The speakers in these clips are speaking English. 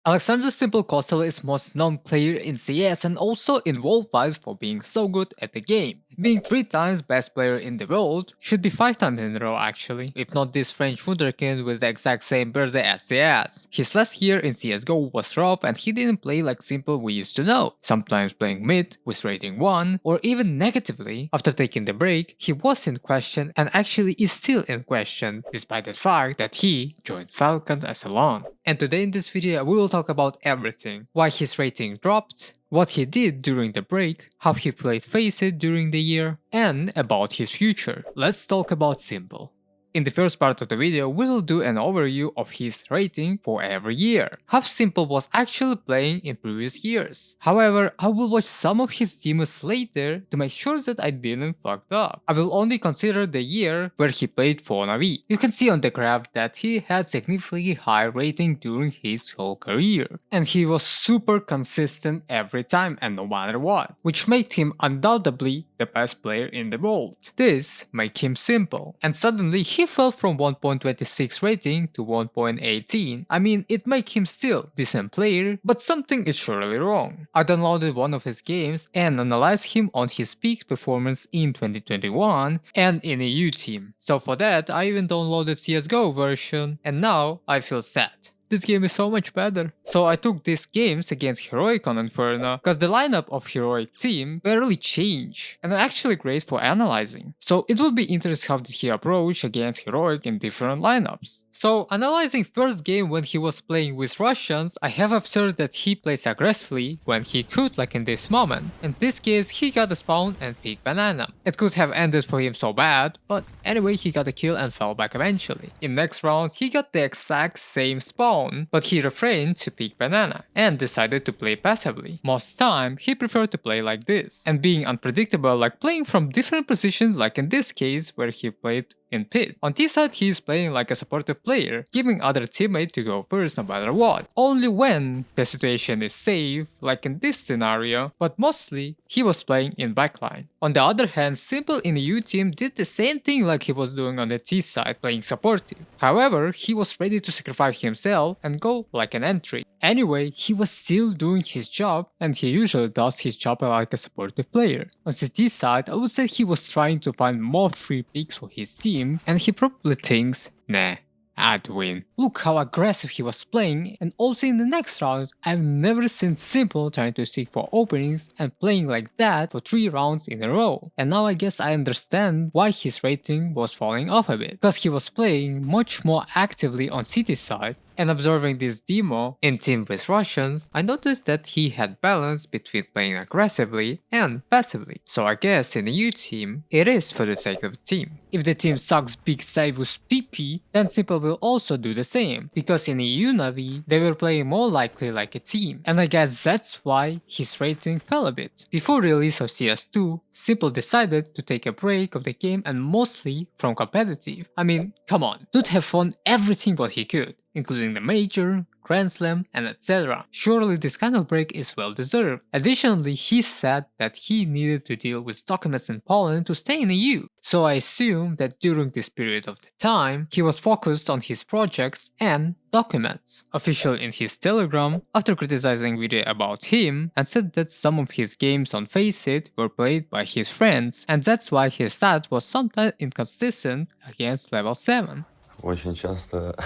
S1mple Kostylev is most known player in CS and also in worldwide for being so good at the game. Being 3 times best player in the world, should be 5 times in a row actually, if not this French wunderkind with the exact same birthday as CS. His last year in CSGO was rough and he didn't play like Simple we used to know, sometimes playing mid with rating 1 or even negatively. After taking the break, he was in question and actually is still in question, despite the fact that he joined Falcons as alone. And today in this video we will talk about everything, why his rating dropped, what he did during the break, how he played FaceIt during the year, and about his future. Let's talk about Simple. In the first part of the video, we will do an overview of his rating for every year, how Simple was actually playing in previous years. However, I will watch some of his demos later to make sure that I didn't fuck up. I will only consider the year where he played for Navi. You can see on the graph that he had significantly high rating during his whole career, and he was super consistent every time and no matter what, which made him undoubtedly the best player in the world. This made him Simple, and suddenly he fell from 1.26 rating to 1.18. I mean, it made him still decent player, but something is surely wrong. I downloaded one of his games and analyzed him on his peak performance in 2021 and in a U team. So for that, I even downloaded CSGO version, and now I feel sad. This game is so much better. So I took these games against Heroic on Inferno, because the lineup of Heroic team barely changed, and actually great for analyzing. So it would be interesting how did he approach against Heroic in different lineups. So analyzing first game when he was playing with Russians, I have observed that he plays aggressively when he could, like in this moment. In this case, he got a spawn and picked banana. It could have ended for him so bad, but anyway he got a kill and fell back eventually. In next round, he got the exact same spawn, but he refrained to pick banana and decided to play passively. Most time, he preferred to play like this, and being unpredictable, like playing from different positions like in this case where he played in pit. On T side, he is playing like a supportive player, giving other teammate to go first no matter what. Only when the situation is safe, like in this scenario, but mostly he was playing in backline. On the other hand, Simple in the U team did the same thing like he was doing on the T side, playing supportive. However, he was ready to sacrifice himself and go like an entry. Anyway, he was still doing his job, and he usually does his job like a supportive player. On the T side, I would say he was trying to find more free picks for his team, and he probably thinks, nah, I'd win. Look how aggressive he was playing, and also in the next round, I've never seen Simple trying to seek for openings and playing like that for 3 rounds in a row. And now I guess I understand why his rating was falling off a bit, because he was playing much more actively on City side. And observing this demo in team with Russians, I noticed that he had balance between playing aggressively and passively. So I guess in a U team, it is for the sake of the team. If the team sucks big save with PP, then Simple will also do the same, because in a U Navi, they were playing more likely like a team, and I guess that's why his rating fell a bit. Before release of CS2, Simple decided to take a break of the game and mostly from competitive. I mean, come on, dude have won everything what he could, including the Major, Grand Slam, and etc. Surely this kind of break is well deserved. Additionally, he said that he needed to deal with documents in Poland to stay in the EU. So I assume that during this period of the time, he was focused on his projects and documents. Officially in his Telegram, after criticizing video about him, and said that some of his games on FaceIt were played by his friends, and that's why his stats was sometimes inconsistent against level 7. Очень часто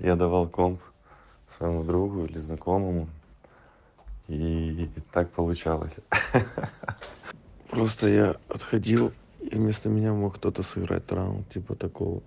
я давал комп своему другу или знакомому, и так получалось. Просто я отходил, и вместо меня мог кто-то сыграть раунд, типа такого.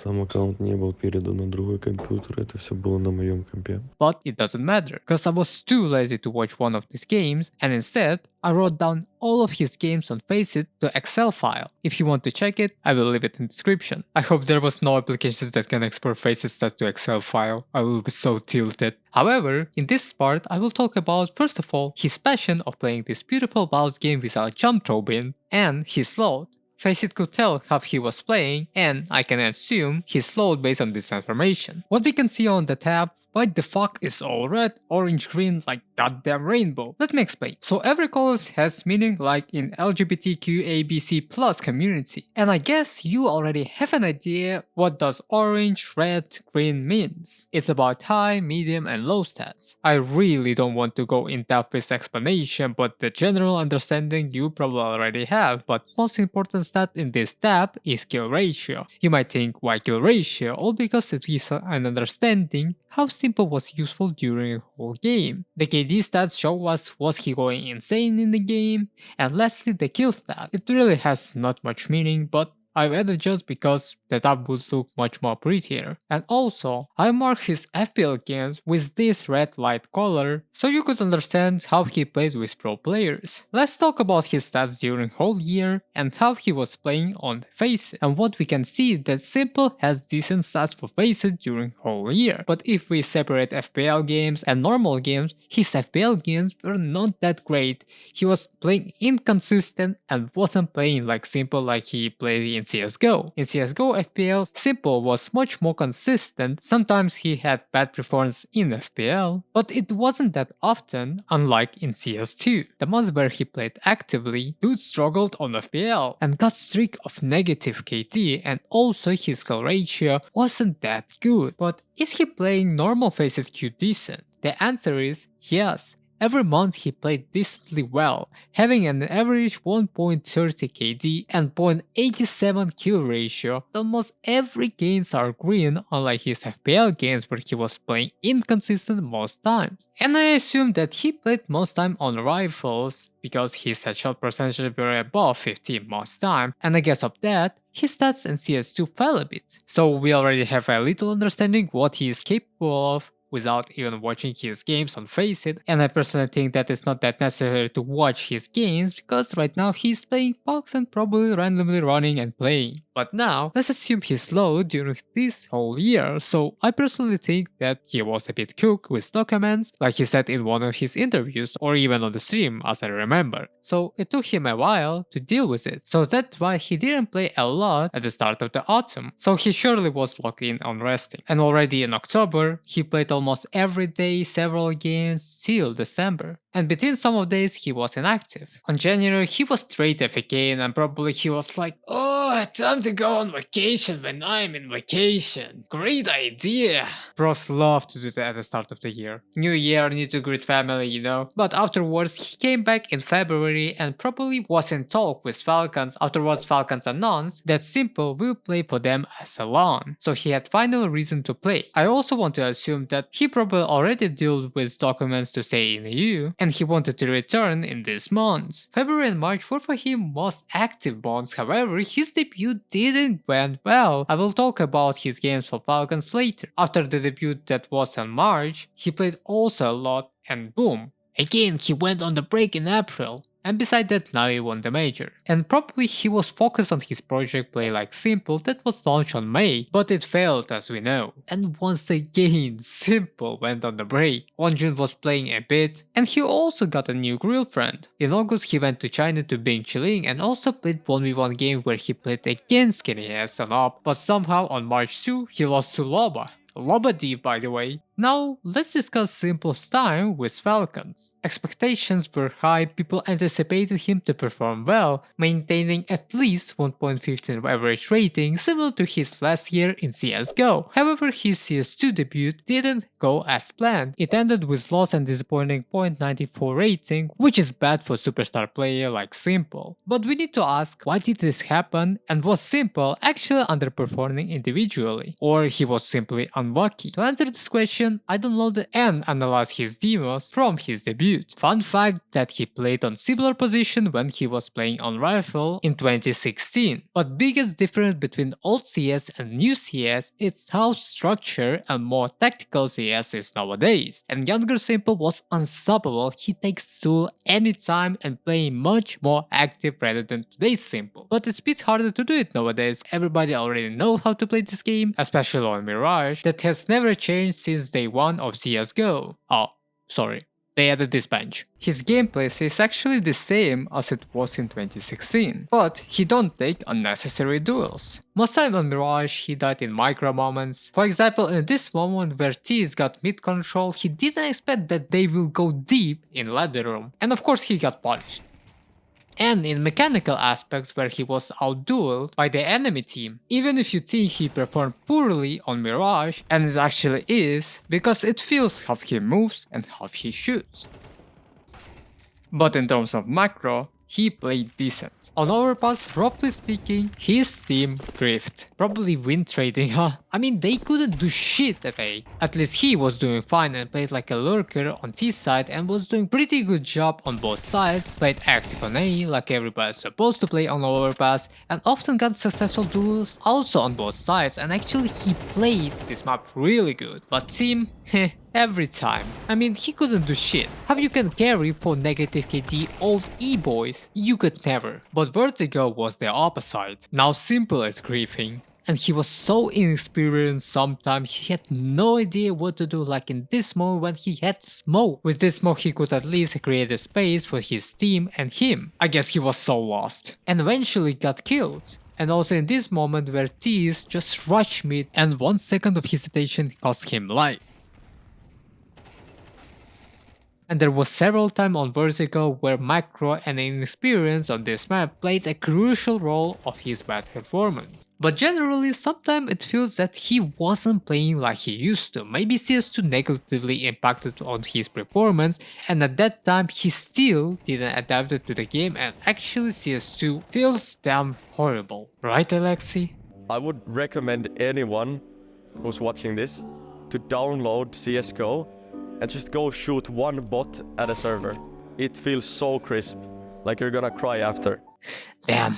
Сам аккаунт не был передан на другой компьютер, это все было на моем компе. But it doesn't matter, cause I was too lazy to watch one of these games, and instead, I wrote down all of his games on FaceIt to Excel file. If you want to check it, I will leave it in the description. I hope there was no applications that can export FaceIt Stats to Excel file, I will be so tilted. However, in this part, I will talk about, first of all, his passion of playing this beautiful bounce game without jump throw bin, and his slot. FaceIt could tell how he was playing, and I can assume he slowed based on this information. What we can see on the tab Why the fuck is all red, orange, green like goddamn rainbow? Let me explain. So every color has meaning like in LGBTQABC plus community. And I guess you already have an idea what does orange, red, green means. It's about high, medium and low stats. I really don't want to go in depth with explanation, but the general understanding you probably already have. But most important stat in this tab is kill ratio. You might think why kill ratio? All because it gives an understanding how s1mple was useful during the whole game. The KD stats show us was he going insane in the game, and lastly the kill stat. It really has not much meaning, but I've added just because the tab would look much more prettier. And also, I marked his FPL games with this red light color so you could understand how he plays with pro players. Let's talk about his stats during whole year and how he was playing on FaceIt. And what we can see that s1mple has decent stats for FaceIt during whole year. But if we separate FPL games and normal games, his FPL games were not that great. He was playing inconsistent and wasn't playing like s1mple like he played in CSGO. In CSGO FPL, s1mple was much more consistent. Sometimes he had bad performance in FPL, but it wasn't that often, unlike in CS2. The months where he played actively, dude struggled on FPL and got streak of negative KT, and also his kill ratio wasn't that good. But is he playing normal FaceIt Q decent? The answer is yes. Every month he played decently well, having an average 1.30 KD and 0.87 kill ratio. Almost every games are green, unlike his FPL games where he was playing inconsistent most times. And I assume that he played most time on rifles, because his headshot percentage were above 15 most time, and I guess of that, his stats in CS2 fell a bit. So we already have a little understanding what he is capable of, without even watching his games on FaceIt, and I personally think that it's not that necessary to watch his games because right now he's playing Fox and probably randomly running and playing. But now, let's assume he's slow during this whole year, so I personally think that he was a bit cooked with documents, like he said in one of his interviews or even on the stream as I remember. So it took him a while to deal with it, so that's why he didn't play a lot at the start of the autumn, so he surely was locked in on resting. And already in October, he played almost every day several games till December. And between some of days he was inactive. On January he was straight FK and probably he was like, oh, time to go on vacation when I'm in vacation. Great idea. Pros love to do that at the start of the year. New year, need to greet family, you know. But afterwards he came back in February and probably was in talk with Falcons. Afterwards Falcons announced that s1mple will play for them as a loan. So he had final reason to play. I also want to assume that he probably already dealt with documents to stay in the EU, and he wanted to return in this month. February and March were for him most active months, however his debut didn't went well. I will talk about his games for Falcons later. After the debut that was in March, he played also a lot and boom, again he went on the break in April. And beside that, now he won the major. And probably he was focused on his project Play Like s1mple that was launched on May, but it failed as we know. And once again, s1mple went on the break. June was playing a bit, and he also got a new girlfriend. In August he went to China to Bing Chilling and also played 1v1 game where he played against Skinny S1mple, but somehow on March 2 he lost to Loba. Loba D by the way. Now, let's discuss s1mple's time with Falcons. Expectations were high, people anticipated him to perform well, maintaining at least 1.15 average rating similar to his last year in CSGO. However, his CS2 debut didn't go as planned. It ended with loss and disappointing 0.94 rating, which is bad for superstar player like s1mple. But we need to ask, why did this happen, and was s1mple actually underperforming individually, or he was simply unlucky? To answer this question, I downloaded and analyzed his demos from his debut. Fun fact that he played on similar position when he was playing on rifle in 2016. But biggest difference between old CS and new CS is how structured and more tactical CS is nowadays. And younger s1mple was unstoppable, he takes tool anytime and playing much more active rather than today's s1mple. But it's a bit harder to do it nowadays, everybody already knows how to play this game, especially on Mirage, that has never changed since day one of CSGO. Oh, sorry. they added this bench. His gameplay is actually the same as it was in 2016, but he don't take unnecessary duels. Most time on Mirage, he died in micro moments. For example, in this moment where T's got mid control, he didn't expect that they will go deep in ladder room, and of course he got punished. And in mechanical aspects where he was outdueled by the enemy team, even if you think he performed poorly on Mirage, and it actually is, because it feels how he moves and how he shoots. But in terms of macro, he played decent. On overpass, roughly speaking, his team griefed. Probably win trading, huh? I mean, they couldn't do shit at A. At least he was doing fine and played like a lurker on T side and was doing pretty good job on both sides, played active on A like everybody's supposed to play on overpass, and often got successful duels also on both sides, and actually he played this map really good. But team, heh. Every time. I mean, he couldn't do shit. How you can carry for negative KD old E-boys? You could never. But Vertigo was the opposite. Now S1mple is griefing. And he was so inexperienced sometimes, he had no idea what to do, like in this moment when he had smoke. With this smoke he could at least create a space for his team and him. I guess he was so lost. And eventually got killed. And also in this moment where T's just rushed mid and 1 second of hesitation cost him life. And there was several times on Vertigo where macro and inexperience on this map played a crucial role of his bad performance. But generally, sometimes it feels that he wasn't playing like he used to. Maybe CS2 negatively impacted on his performance, and at that time he still didn't adapt it to the game, and actually CS2 feels damn horrible. Right, Alexi? I would recommend anyone who's watching this to download CSGO and just go shoot one bot at a server. It feels so crisp, like you're gonna cry after. Damn,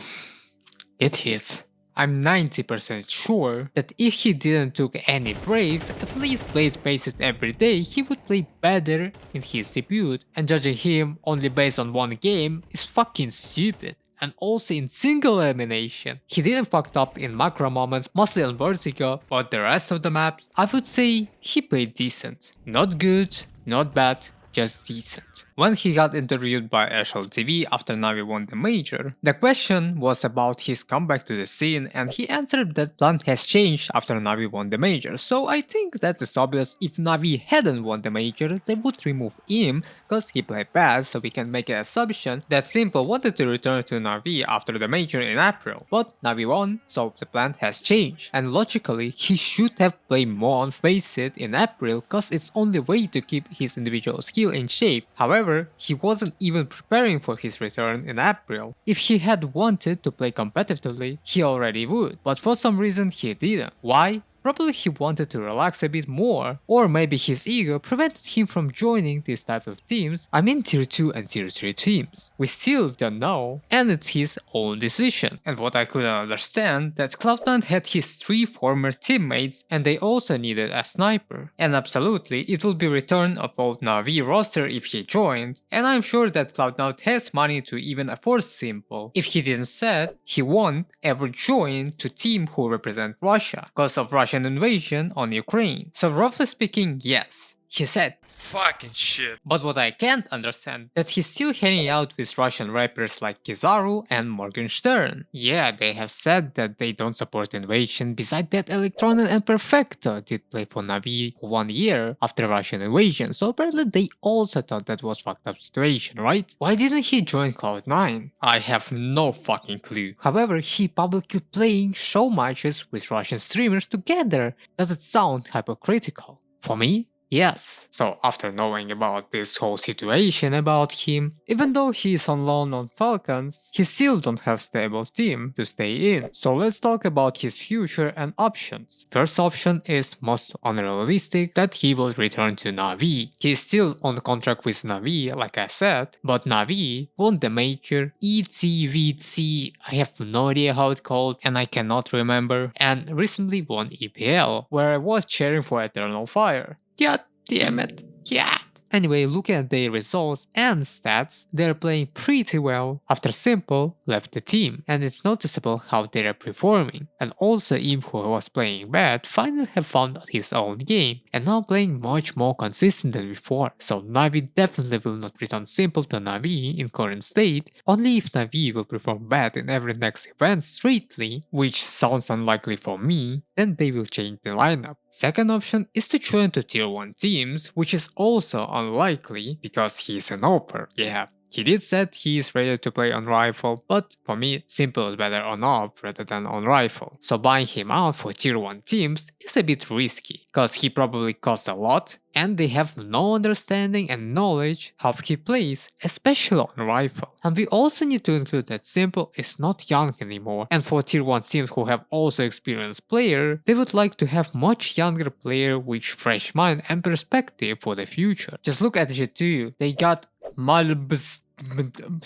it hits. I'm 90% sure that if he didn't took any breaks, at least played FaceIt every day, he would play better in his debut, and judging him only based on one game is fucking stupid. And also in single elimination. He didn't fucked up in macro moments, mostly on Vertigo, but the rest of the maps, I would say he played decent. Not good, not bad, just decent. When he got interviewed by TV after Navi won the major, the question was about his comeback to the scene, and he answered that plan has changed after Navi won the major. So I think that is obvious. If Navi hadn't won the major, they would remove him because he played bad, so we can make an assumption that S1mple wanted to return to Navi after the major in April. But Navi won, so the plan has changed. And logically, he should have played more on FaceIt in April because it's only way to keep his individual skill in shape. However, he wasn't even preparing for his return in April. If he had wanted to play competitively, he already would, but for some reason he didn't. Why? Probably he wanted to relax a bit more, or maybe his ego prevented him from joining this type of teams. I mean tier 2 and tier 3 teams. We still don't know, and it's his own decision. And what I couldn't understand, that Cloud9 had his 3 former teammates and they also needed a sniper. And absolutely, it will be return of old Navi roster if he joined, and I'm sure that Cloud9 has money to even afford S1mple. If he didn't said, he won't ever join to team who represent Russia, cause of Russian invasion on Ukraine. So roughly speaking, yes, he said fucking shit. But what I can't understand, that he's still hanging out with Russian rappers like Kizaru and Morgenstern. Yeah, they have said that they don't support invasion. Besides that, Electronen and Perfecto did play for Navi 1 year after Russian invasion, so apparently they also thought that was fucked up situation, right? Why didn't he join Cloud9? I have no fucking clue. However, he publicly playing show matches with Russian streamers together. Does it sound hypocritical? For me, yes. So after knowing about this whole situation about him, even though he is on loan on Falcons, he still don't have stable team to stay in. So let's talk about his future and options. First option is most unrealistic, that he will return to Navi. He is still on contract with Navi, like I said, but Navi won the major ETVC, I have no idea how it's called and I cannot remember, and recently won EPL, where I was cheering for Eternal Fire. God damn it. Yeah. Anyway, looking at their results and stats, they're playing pretty well after s1mple left the team, and it's noticeable how they're performing. And also Imp, who was playing bad, finally have found his own game and now playing much more consistent than before. So Navi definitely will not return s1mple to Navi in current state, only if Navi will perform bad in every next event straightly, which sounds unlikely for me, then they will change the lineup. Second option is to join to tier 1 teams, which is also unlikely because he's an AWPer. Yeah, he did said he is ready to play on rifle, but for me, s1mple is better on AWP rather than on rifle. So buying him out for tier 1 teams is a bit risky, cause he probably costs a lot and they have no understanding and knowledge how he plays, especially on rifle. And we also need to include that s1mple is not young anymore, and for tier 1 teams who have also experienced player, they would like to have much younger player with fresh mind and perspective for the future. Just look at G2, they got Malbs.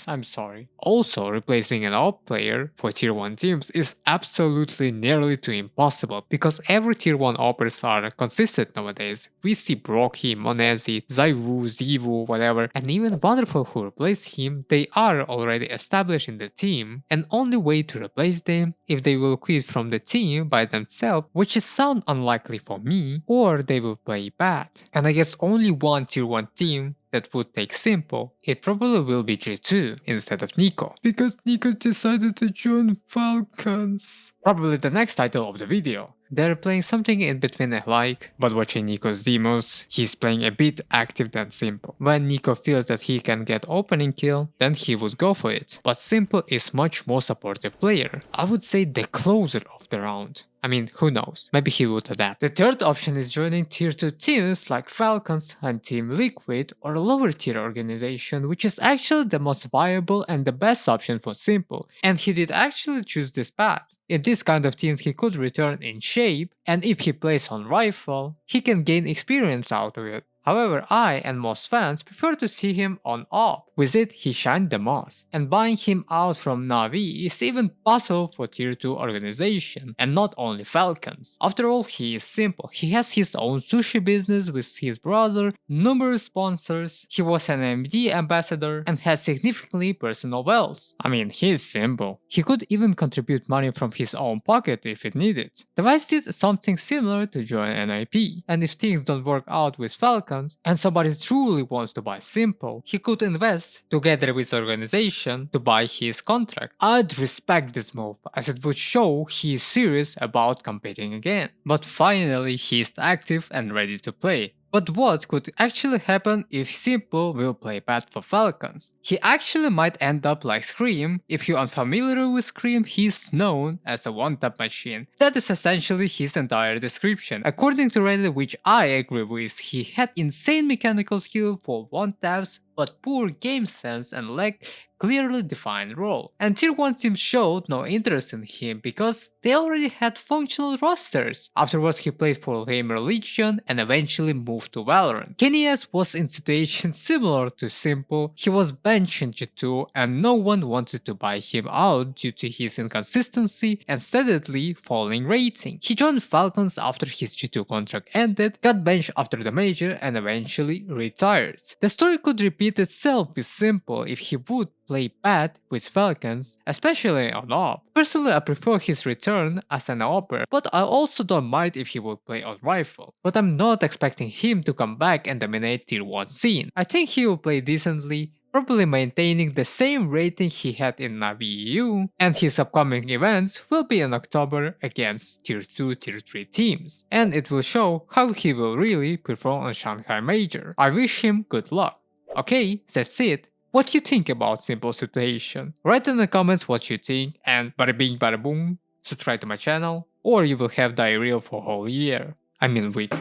I'm sorry. Also, replacing an AWP player for tier 1 teams is absolutely nearly too impossible because every tier 1 AWPers are consistent nowadays. We see Brocky, Monezi, Zaiwu, Zivu, whatever, and even Wonderful who replace him, they are already established in the team, and only way to replace them if they will quit from the team by themselves, which is sound unlikely for me, or they will play bad. And I guess only one tier 1 team that would take s1mple, it probably will be G2 instead of Nico, because Nico decided to join Falcons. Probably the next title of the video. They're playing something in between I like, but watching Nico's demos, he's playing a bit active than s1mple. When Nico feels that he can get opening kill, then he would go for it, but s1mple is much more supportive player. I would say the closer of the round. I mean, who knows, maybe he would adapt. The third option is joining tier 2 teams like Falcons and Team Liquid or a lower tier organization, which is actually the most viable and the best option for s1mple, and he did actually choose this path. In this kind of teams he could return in shape, and if he plays on rifle, he can gain experience out of it. However, I and most fans prefer to see him on AWP. With it, he shined the most, and buying him out from Navi is even possible for tier 2 organization, and not only Falcons. After all, he is s1mple, he has his own sushi business with his brother, numerous sponsors, he was an AMD ambassador, and has significantly personal wealth. I mean, he is s1mple. He could even contribute money from his own pocket if it needed. Device did something similar to join NIP, and if things don't work out with Falcons, and somebody truly wants to buy s1mple, he could invest together with the organization to buy his contract. I'd respect this move, as it would show he is serious about competing again. But finally he is active and ready to play. But what could actually happen if s1mple will play bad for Falcons? He actually might end up like Scream. If you're unfamiliar with Scream, he's known as a one-tap machine. That is essentially his entire description. According to Reddit, which I agree with, he had insane mechanical skill for one-taps, but poor game sense and lacked clearly defined role. And tier 1 teams showed no interest in him because they already had functional rosters. Afterwards he played for Gamer Legion and eventually moved to Valorant. Kenny's was in situation similar to s1mple, he was benched in G2 and no one wanted to buy him out due to his inconsistency and steadily falling rating. He joined Falcons after his G2 contract ended, got benched after the major and eventually retired. The story could repeat itself with s1mple if he would play bad with Falcons, especially on AWP. Personally, I prefer his return as an AWPer, but I also don't mind if he would play on rifle. But I'm not expecting him to come back and dominate tier 1 scene. I think he will play decently, probably maintaining the same rating he had in Navi EU, and his upcoming events will be in October against tier 2, tier 3 teams, and it will show how he will really perform on Shanghai Major. I wish him good luck. Okay, that's it. What do you think about s1mple situation? Write in the comments what you think, and bada bing bada boom, subscribe to my channel, or you will have diarrhea for a whole year. I mean week.